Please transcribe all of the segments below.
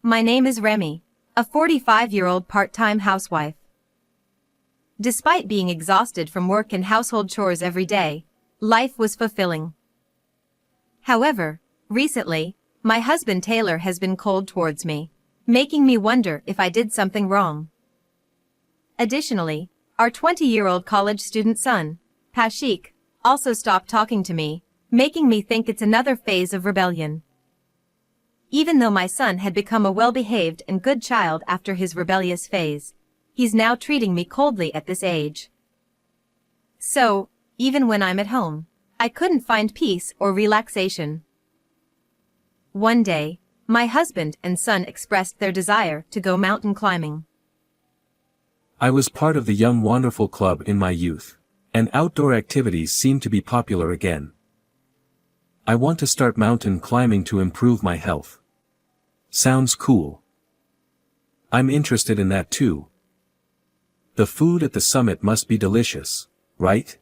My name is Remy, a 45-year-old part-time housewife. Despite being exhausted from work and household chores every day, life was fulfilling. However, recently, my husband Taylor has been cold towards me, making me wonder if I did something wrong. Additionally, our 20-year-old college student son, Pashik, also stopped talking to me, making me think it's another phase of rebellion. Even though my son had become a well-behaved and good child after his rebellious phase, he's now treating me coldly at this age. So, even when I'm at home, I couldn't find peace or relaxation. One day, my husband and son expressed their desire to go mountain climbing. I was part of the Young Wonderful Club in my youth, and outdoor activities seem to be popular again. I want to start mountain climbing to improve my health. Sounds cool. I'm interested in that too. The food at the summit must be delicious, right?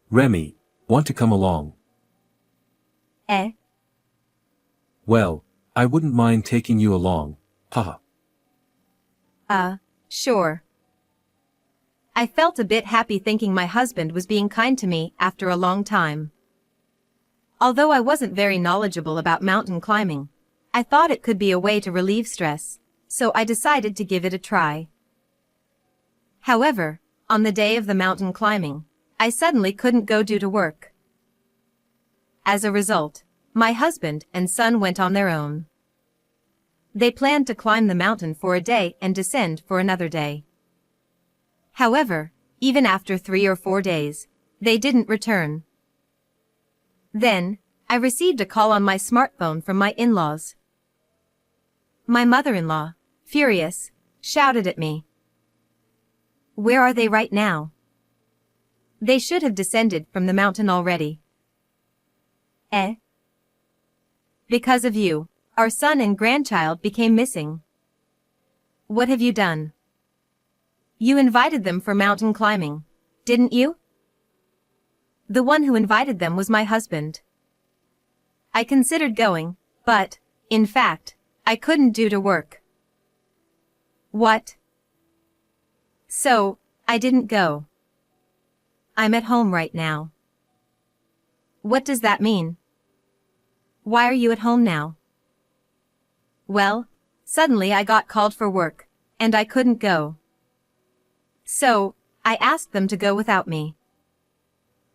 Remy, want to come along? Well, I wouldn't mind taking you along, haha. Sure. I felt a bit happy thinking my husband was being kind to me after a long time. Although I wasn't very knowledgeable about mountain climbing, I thought it could be a way to relieve stress, so I decided to give it a try. However, on the day of the mountain climbing, I suddenly couldn't go due to work. As a result, my husband and son went on their own. They planned to climb the mountain for a day and descend for another day. However, even after 3 or 4 days, they didn't return. Then, I received a call on my smartphone from my in-laws. My mother-in-law, furious, shouted at me. Where are they right now? They should have descended from the mountain already. Because of you, our son and grandchild became missing. What have you done? You invited them for mountain climbing, didn't you? The one who invited them was my husband. I considered going, but, in fact, I couldn't due to work. What? So, I didn't go. I'm at home right now. What does that mean? Why are you at home now? Well, suddenly I got called for work, and I couldn't go. So, I asked them to go without me.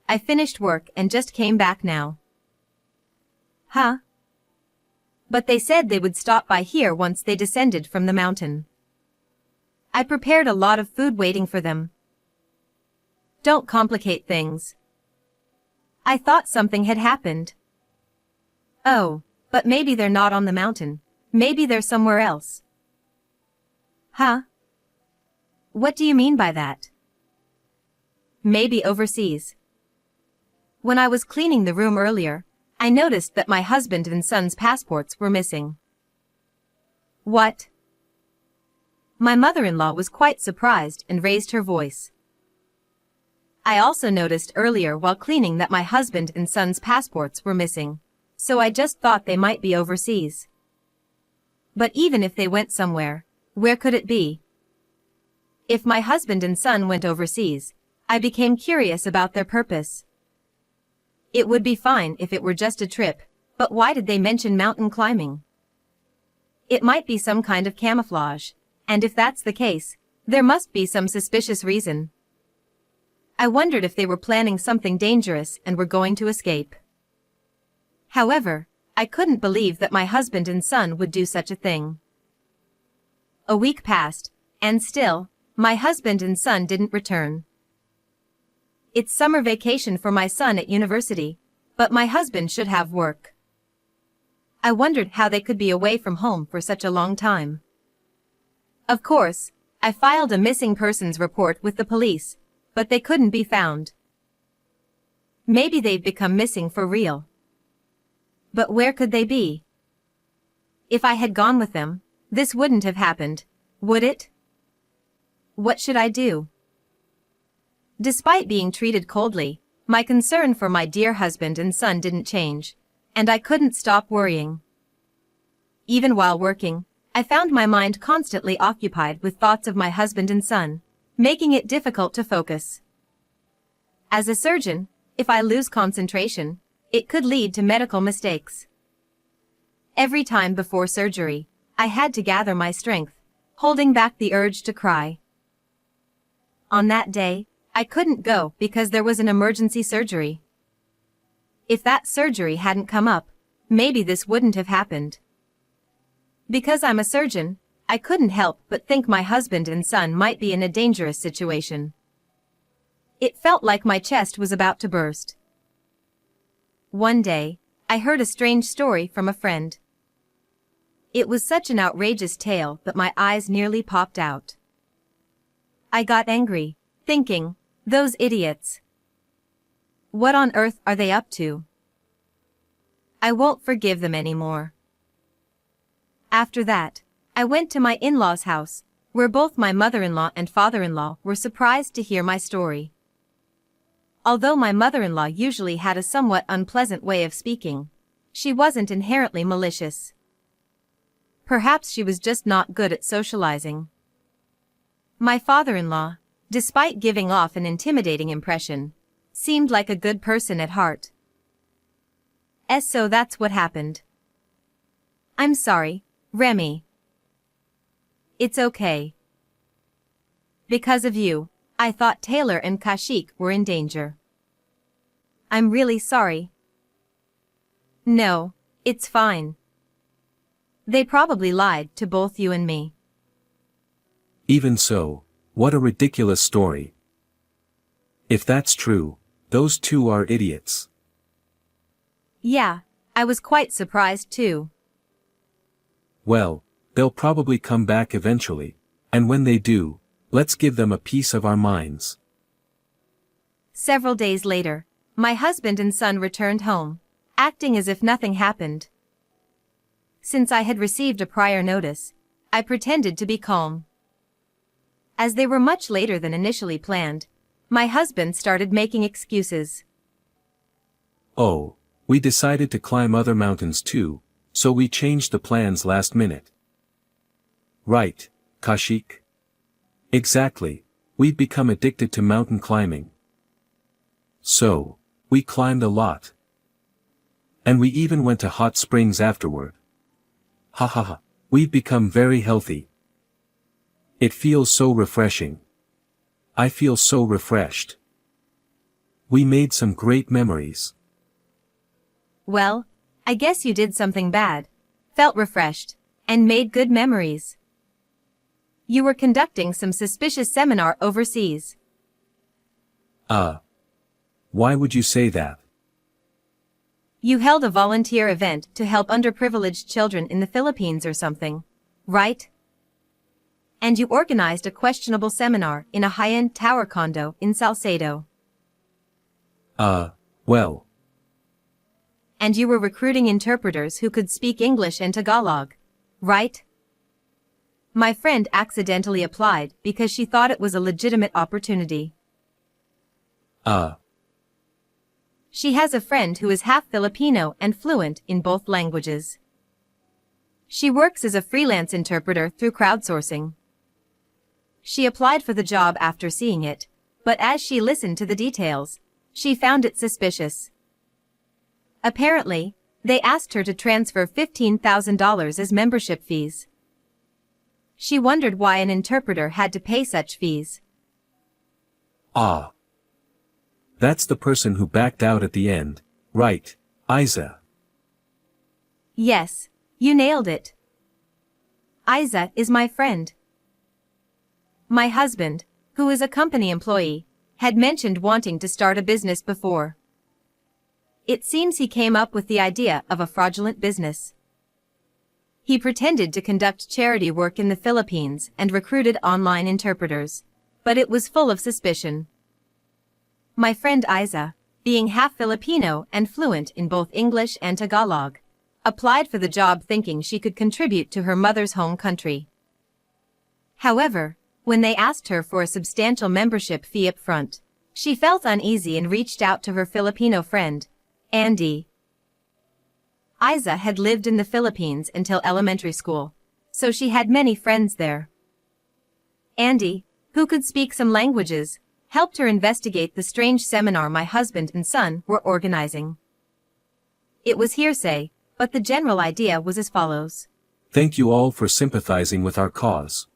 I finished work and just came back now. Huh? But they said they would stop by here once they descended from the mountain. I prepared a lot of food waiting for them. Don't complicate things. I thought something had happened. Oh, but maybe they're not on the mountain. Maybe they're somewhere else. Huh? What do you mean by that? Maybe overseas. When I was cleaning the room earlier, I noticed that my husband and son's passports were missing. What? My mother-in-law was quite surprised and raised her voice. I also noticed earlier while cleaning that my husband and son's passports were missing, so I just thought they might be overseas. But even if they went somewhere, where could it be? If my husband and son went overseas, I became curious about their purpose. It would be fine if it were just a trip, but why did they mention mountain climbing? It might be some kind of camouflage, and if that's the case, there must be some suspicious reason. I wondered if they were planning something dangerous and were going to escape. However, I couldn't believe that my husband and son would do such a thing. A week passed, and still, my husband and son didn't return. It's summer vacation for my son at university, but my husband should have work. I wondered how they could be away from home for such a long time. Of course, I filed a missing persons report with the police, but they couldn't be found. Maybe they've become missing for real. But where could they be? If I had gone with them, this wouldn't have happened, would it? What should I do? Despite being treated coldly, my concern for my dear husband and son didn't change, and I couldn't stop worrying. Even while working, I found my mind constantly occupied with thoughts of my husband and son, making it difficult to focus. As a surgeon, if I lose concentration, it could lead to medical mistakes. Every time before surgery, I had to gather my strength, holding back the urge to cry. On that day, I couldn't go because there was an emergency surgery. If that surgery hadn't come up, maybe this wouldn't have happened. Because I'm a surgeon, I couldn't help but think my husband and son might be in a dangerous situation. It felt like my chest was about to burst. One day, I heard a strange story from a friend. It was such an outrageous tale that my eyes nearly popped out. I got angry, thinking, those idiots. What on earth are they up to? I won't forgive them anymore. After that, I went to my in-laws' house, where both my mother-in-law and father-in-law were surprised to hear my story. Although my mother-in-law usually had a somewhat unpleasant way of speaking, she wasn't inherently malicious. Perhaps she was just not good at socializing. My father-in-law, despite giving off an intimidating impression, seemed like a good person at heart. So that's what happened. I'm sorry, Remy. It's okay. Because of you, I thought Taylor and Kashik were in danger. I'm really sorry. No, it's fine. They probably lied to both you and me. Even so, what a ridiculous story. If that's true, those two are idiots. Yeah, I was quite surprised too. Well, they'll probably come back eventually, and when they do, let's give them a piece of our minds. Several days later, my husband and son returned home, acting as if nothing happened. Since I had received a prior notice, I pretended to be calm. As they were much later than initially planned, my husband started making excuses. Oh, we decided to climb other mountains too, so we changed the plans last minute. Right, Kashik? Exactly, we'd become addicted to mountain climbing. So, we climbed a lot. And we even went to hot springs afterward. Ha ha ha, we've become very healthy. It feels so refreshing. I feel so refreshed. We made some great memories. Well, I guess you did something bad, felt refreshed, and made good memories. You were conducting some suspicious seminar overseas. Why would you say that? You held a volunteer event to help underprivileged children in the Philippines or something, right? And you organized a questionable seminar in a high-end tower condo in Salcedo. Well. And you were recruiting interpreters who could speak English and Tagalog, right? My friend accidentally applied because she thought it was a legitimate opportunity. She has a friend who is half Filipino and fluent in both languages. She works as a freelance interpreter through crowdsourcing. She applied for the job after seeing it, but as she listened to the details, she found it suspicious. Apparently, they asked her to transfer $15,000 as membership fees. She wondered why an interpreter had to pay such fees. That's the person who backed out at the end, right, Isa? Yes, you nailed it. Isa is my friend. My husband, who is a company employee, had mentioned wanting to start a business before. It seems he came up with the idea of a fraudulent business. He pretended to conduct charity work in the Philippines and recruited online interpreters, but it was full of suspicion. My friend Isa, being half Filipino and fluent in both English and Tagalog, applied for the job thinking she could contribute to her mother's home country. However, when they asked her for a substantial membership fee up front, she felt uneasy and reached out to her Filipino friend, Andy. Isa had lived in the Philippines until elementary school, so she had many friends there. Andy, who could speak some languages, helped her investigate the strange seminar my husband and son were organizing. It was hearsay, but the general idea was as follows. Thank you all for sympathizing with our cause.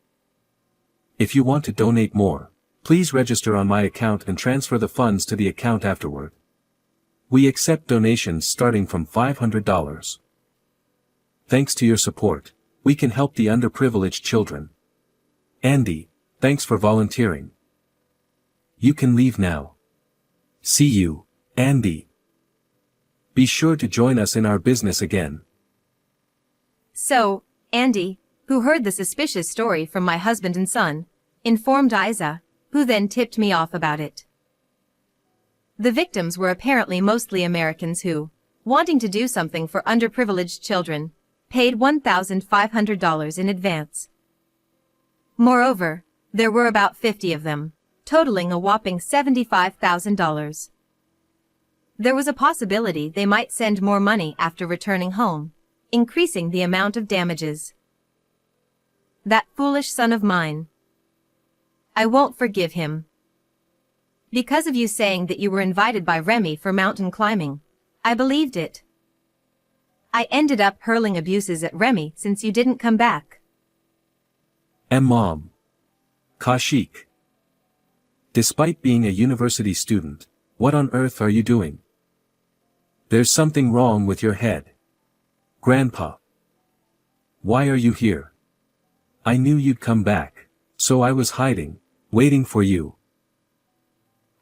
If you want to donate more, please register on my account and transfer the funds to the account afterward. We accept donations starting from $500. Thanks to your support, we can help the underprivileged children. Andy, thanks for volunteering. You can leave now. See you, Andy. Be sure to join us in our business again. So, Andy, who heard the suspicious story from my husband and son, informed Isa, who then tipped me off about it. The victims were apparently mostly Americans who, wanting to do something for underprivileged children, paid $1,500 in advance. Moreover, there were about 50 of them, totaling a whopping $75,000. There was a possibility they might send more money after returning home, increasing the amount of damages. That foolish son of mine. I won't forgive him. Because of you saying that you were invited by Remy for mountain climbing, I believed it. I ended up hurling abuses at Remy since you didn't come back. Mom. Kaushik. Despite being a university student, what on earth are you doing? There's something wrong with your head. Grandpa. Why are you here? I knew you'd come back, so I was hiding, waiting for you.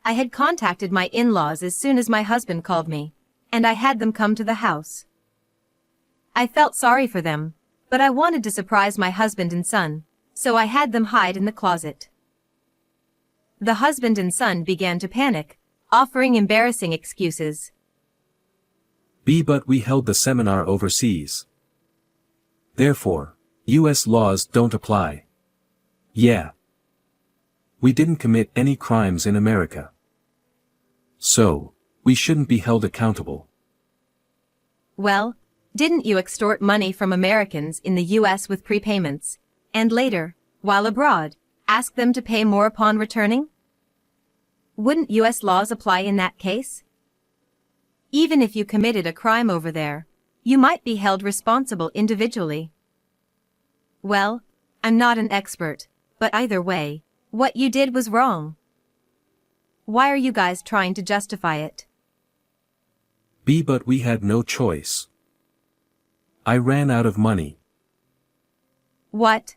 I had contacted my in-laws as soon as my husband called me, and I had them come to the house. I felt sorry for them, but I wanted to surprise my husband and son, so I had them hide in the closet. The husband and son began to panic, offering embarrassing excuses. But we held the seminar overseas. Therefore, U.S. laws don't apply. Yeah. We didn't commit any crimes in America. So, we shouldn't be held accountable. Well, didn't you extort money from Americans in the U.S. with prepayments, and later, while abroad, ask them to pay more upon returning? Wouldn't U.S. laws apply in that case? Even if you committed a crime over there, you might be held responsible individually. Well, I'm not an expert, but either way, what you did was wrong. Why are you guys trying to justify it? But we had no choice. I ran out of money. What?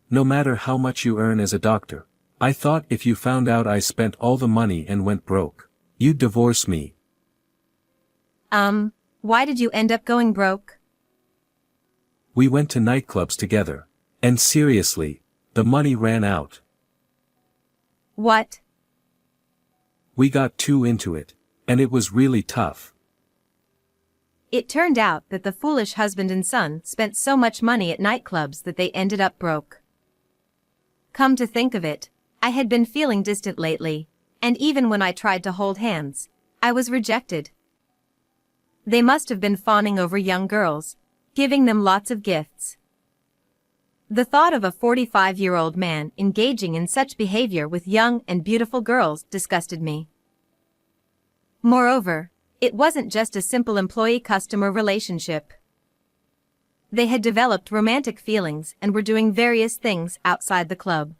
No matter how much you earn as a doctor, I thought if you found out I spent all the money and went broke, you'd divorce me. Why did you end up going broke? We went to nightclubs together, and seriously, the money ran out. What? We got too into it, and it was really tough. It turned out that the foolish husband and son spent so much money at nightclubs that they ended up broke. Come to think of it, I had been feeling distant lately, and even when I tried to hold hands, I was rejected. They must have been fawning over young girls, giving them lots of gifts. The thought of a 45-year-old man engaging in such behavior with young and beautiful girls disgusted me. Moreover, it wasn't just a simple employee-customer relationship. They had developed romantic feelings and were doing various things outside the club.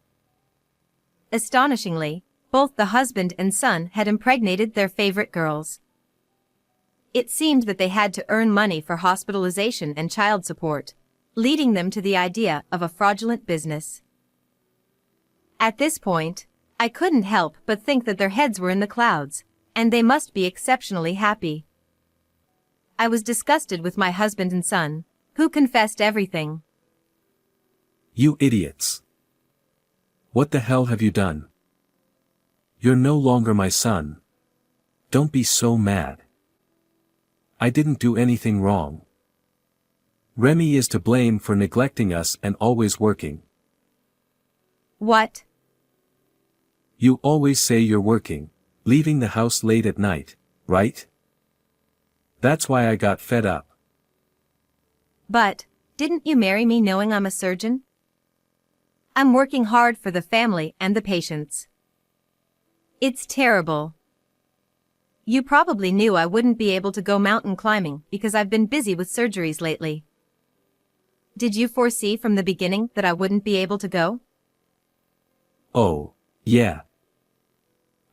Astonishingly, both the husband and son had impregnated their favorite girls. It seemed that they had to earn money for hospitalization and child support, leading them to the idea of a fraudulent business. At this point, I couldn't help but think that their heads were in the clouds, and they must be exceptionally happy. I was disgusted with my husband and son, who confessed everything. You idiots. What the hell have you done? You're no longer my son. Don't be so mad. I didn't do anything wrong. Remy is to blame for neglecting us and always working. What? You always say you're working, leaving the house late at night, right? That's why I got fed up. But, Didn't you marry me knowing I'm a surgeon? I'm working hard for the family and the patients. It's terrible. You probably knew I wouldn't be able to go mountain climbing because I've been busy with surgeries lately. Did you foresee from the beginning that I wouldn't be able to go? Oh, yeah.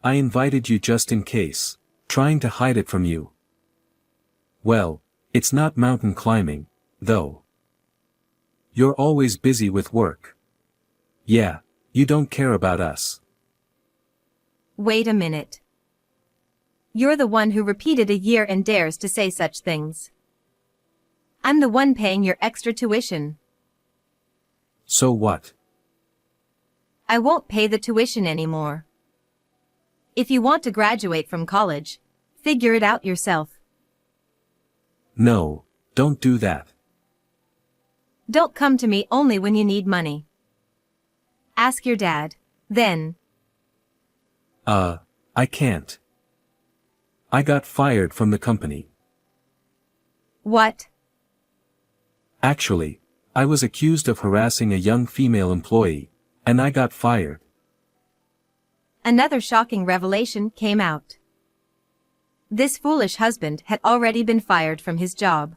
I invited you just in case, trying to hide it from you. Well, it's not mountain climbing, though. You're always busy with work. Yeah, you don't care about us. Wait a minute. You're the one who repeated a year and dares to say such things. I'm the one paying your extra tuition. So what? I won't pay the tuition anymore. If you want to graduate from college, figure it out yourself. No, don't do that. Don't come to me only when you need money. Ask your dad, then. I can't. I got fired from the company. What? Actually, I was accused of harassing a young female employee, and I got fired. Another shocking revelation came out. This foolish husband had already been fired from his job.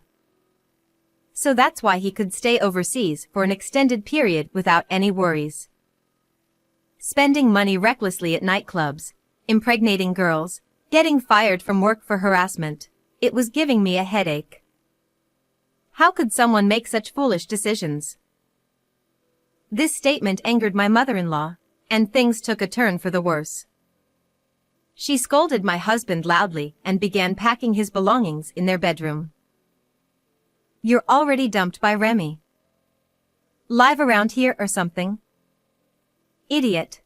So that's why he could stay overseas for an extended period without any worries. Spending money recklessly at nightclubs, impregnating girls, getting fired from work for harassment. It was giving me a headache. How could someone make such foolish decisions? This statement angered my mother-in-law, and things took a turn for the worse. She scolded my husband loudly and began packing his belongings in their bedroom. You're already dumped by Remy. Live around here or something? Idiot.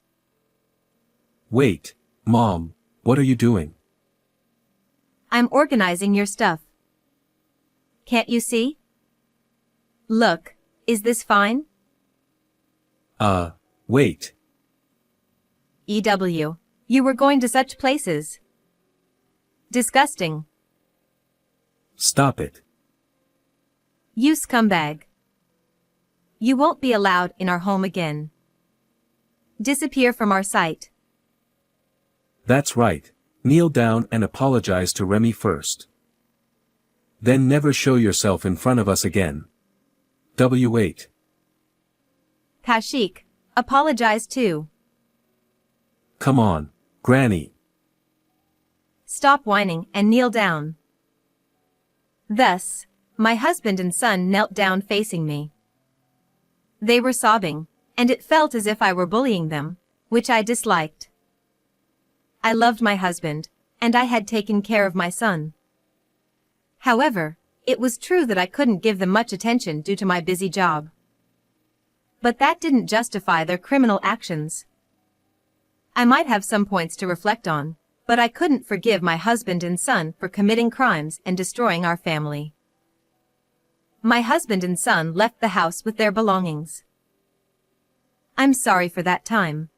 Wait, Mom, what are you doing? I'm organizing your stuff. Can't you see? Look, is this fine? Wait. EW, you were going to such places. Disgusting. Stop it. You scumbag. You won't be allowed in our home again. Disappear from our sight. That's right. Kneel down and apologize to Remy first. Then never show yourself in front of us again. W8. Kashik, apologize too. Come on, Granny. Stop whining and kneel down. Thus, my husband and son knelt down facing me. They were sobbing, and it felt as if I were bullying them, which I disliked. I loved my husband, and I had taken care of my son. However, it was true that I couldn't give them much attention due to my busy job. But that didn't justify their criminal actions. I might have some points to reflect on, but I couldn't forgive my husband and son for committing crimes and destroying our family. My husband and son left the house with their belongings. I'm sorry for that time.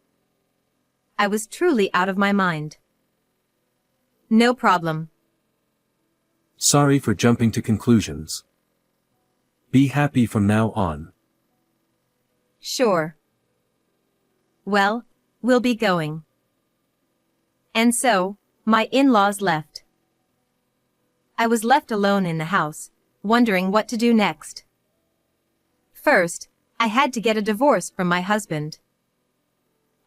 I was truly out of my mind. No problem. Sorry for jumping to conclusions. Be happy from now on. Sure. Well, we'll be going. And so, my in-laws left. I was left alone in the house, wondering what to do next. First, I had to get a divorce from my husband.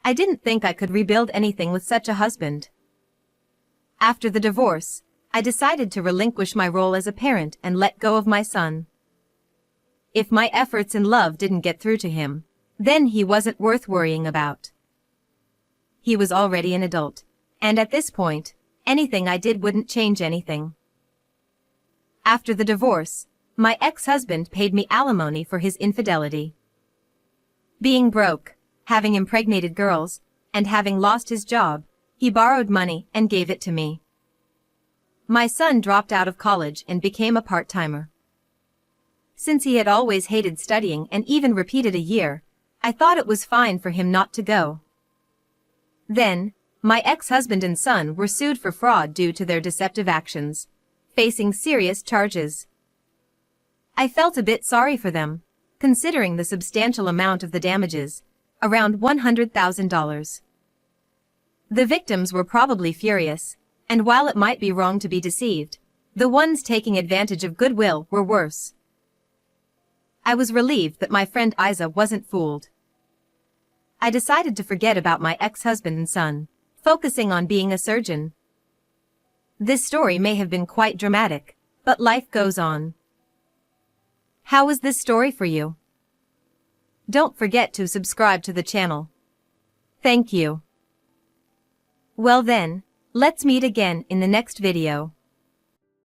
I didn't think I could rebuild anything with such a husband. After the divorce, I decided to relinquish my role as a parent and let go of my son. If my efforts in love didn't get through to him, then he wasn't worth worrying about. He was already an adult, and at this point, anything I did wouldn't change anything. After the divorce, my ex-husband paid me alimony for his infidelity. Being broke, having impregnated girls, and having lost his job, he borrowed money and gave it to me. My son dropped out of college and became a part-timer. Since he had always hated studying and even repeated a year, I thought it was fine for him not to go. Then, my ex-husband and son were sued for fraud due to their deceptive actions, facing serious charges. I felt a bit sorry for them, considering the substantial amount of the damages, around $100,000. The victims were probably furious, and while it might be wrong to be deceived, the ones taking advantage of goodwill were worse. I was relieved that my friend Isa wasn't fooled. I decided to forget about my ex-husband and son, focusing on being a surgeon. This story may have been quite dramatic, but life goes on. How was this story for you? Don't forget to subscribe to the channel. Thank you. Well then, let's meet again in the next video.